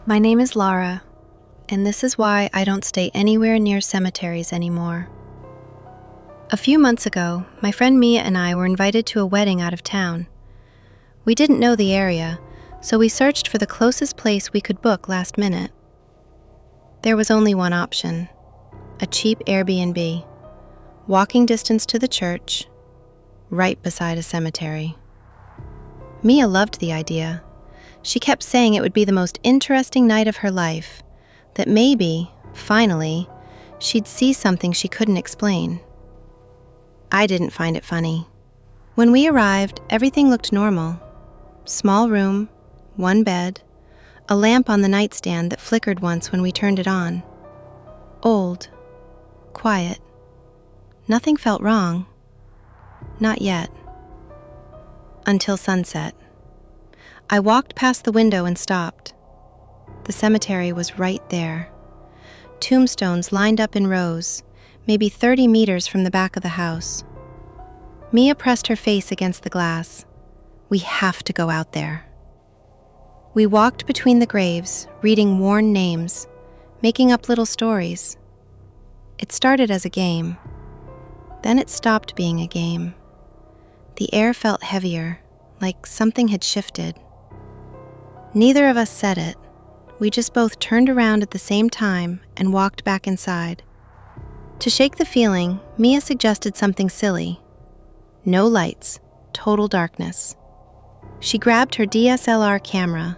My name is Lara, and this is why I don't stay anywhere near cemeteries anymore. A few months ago, my friend Mia and I were invited to a wedding out of town. We didn't know the area, so we searched for the closest place we could book last minute. There was only one option: a cheap Airbnb, walking distance to the church, right beside a cemetery. Mia loved the idea. She kept saying it would be the most interesting night of her life, that maybe, finally, she'd see something she couldn't explain. I didn't find it funny. When we arrived, everything looked normal. Small room, one bed, a lamp on the nightstand that flickered once when we turned it on. Old, quiet. Nothing felt wrong. Not yet. Until sunset. I walked past the window and stopped. The cemetery was right there. Tombstones lined up in rows, maybe 30 meters from the back of the house. Mia pressed her face against the glass. We have to go out there. We walked between the graves, reading worn names, making up little stories. It started as a game. Then it stopped being a game. The air felt heavier, like something had shifted. Neither of us said it. We just both turned around at the same time and walked back inside. To shake the feeling, Mia suggested something silly. No lights, total darkness. She grabbed her DSLR camera.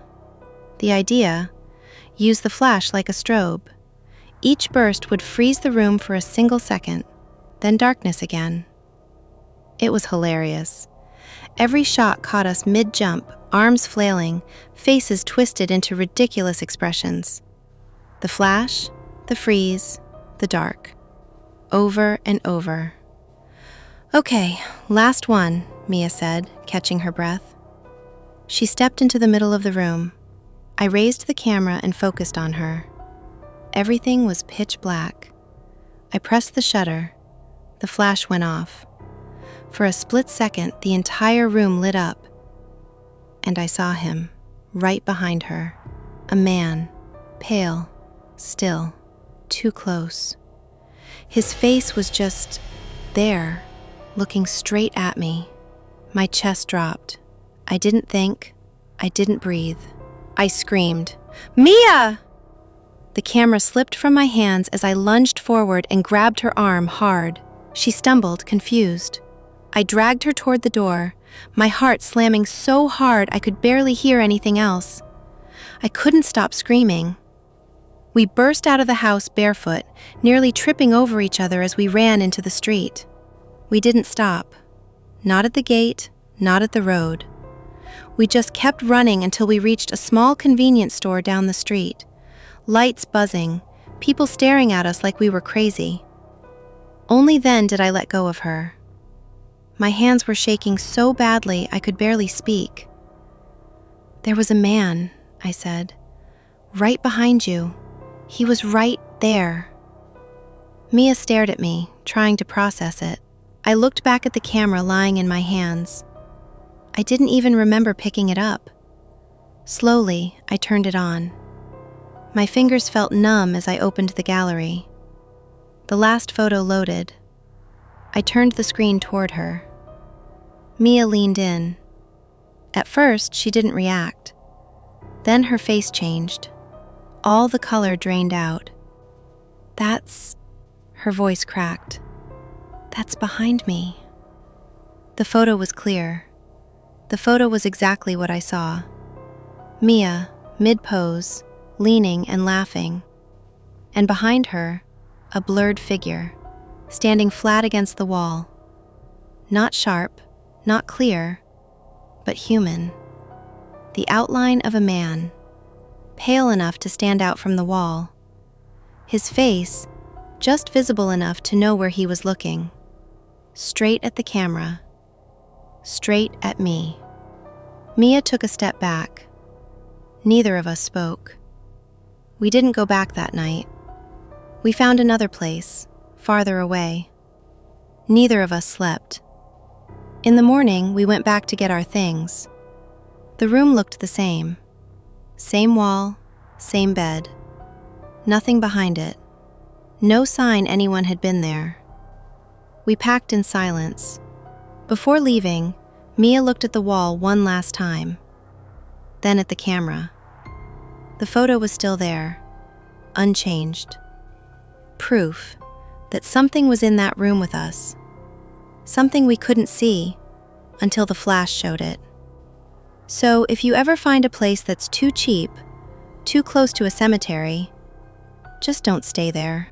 The idea: use the flash like a strobe. Each burst would freeze the room for a single second, then darkness again. It was hilarious. Every shot caught us mid-jump, arms flailing, faces twisted into ridiculous expressions. The flash, the freeze, the dark. Over and over. "Okay, last one," Mia said, catching her breath. She stepped into the middle of the room. I raised the camera and focused on her. Everything was pitch black. I pressed the shutter. The flash went off. For a split second, the entire room lit up. And I saw him, right behind her. A man, pale, still, too close. His face was just there, looking straight at me. My chest dropped. I didn't think. I didn't breathe. I screamed, "Mia!" The camera slipped from my hands as I lunged forward and grabbed her arm hard. She stumbled, confused. I dragged her toward the door, my heart slamming so hard I could barely hear anything else. I couldn't stop screaming. We burst out of the house barefoot, nearly tripping over each other as we ran into the street. We didn't stop. Not at the gate, not at the road. We just kept running until we reached a small convenience store down the street. Lights buzzing, people staring at us like we were crazy. Only then did I let go of her. My hands were shaking so badly I could barely speak. "There was a man," I said. "Right behind you. He was right there." Mia stared at me, trying to process it. I looked back at the camera lying in my hands. I didn't even remember picking it up. Slowly, I turned it on. My fingers felt numb as I opened the gallery. The last photo loaded. I turned the screen toward her. Mia leaned in. At first, she didn't react. Then her face changed. All the color drained out. "That's..." Her voice cracked. "That's behind me." The photo was clear. The photo was exactly what I saw. Mia, mid-pose, leaning and laughing. And behind her, a blurred figure, standing flat against the wall. Not sharp, not clear, but human. The outline of a man, pale enough to stand out from the wall. His face, just visible enough to know where he was looking. Straight at the camera. Straight at me. Mia took a step back. Neither of us spoke. We didn't go back that night. We found another place, farther away. Neither of us slept. In the morning, we went back to get our things. The room looked the same. Same wall, same bed. Nothing behind it. No sign anyone had been there. We packed in silence. Before leaving, Mia looked at the wall one last time. Then at the camera. The photo was still there, unchanged. Proof that something was in that room with us. Something we couldn't see until the flash showed it. So if you ever find a place that's too cheap, too close to a cemetery, just don't stay there.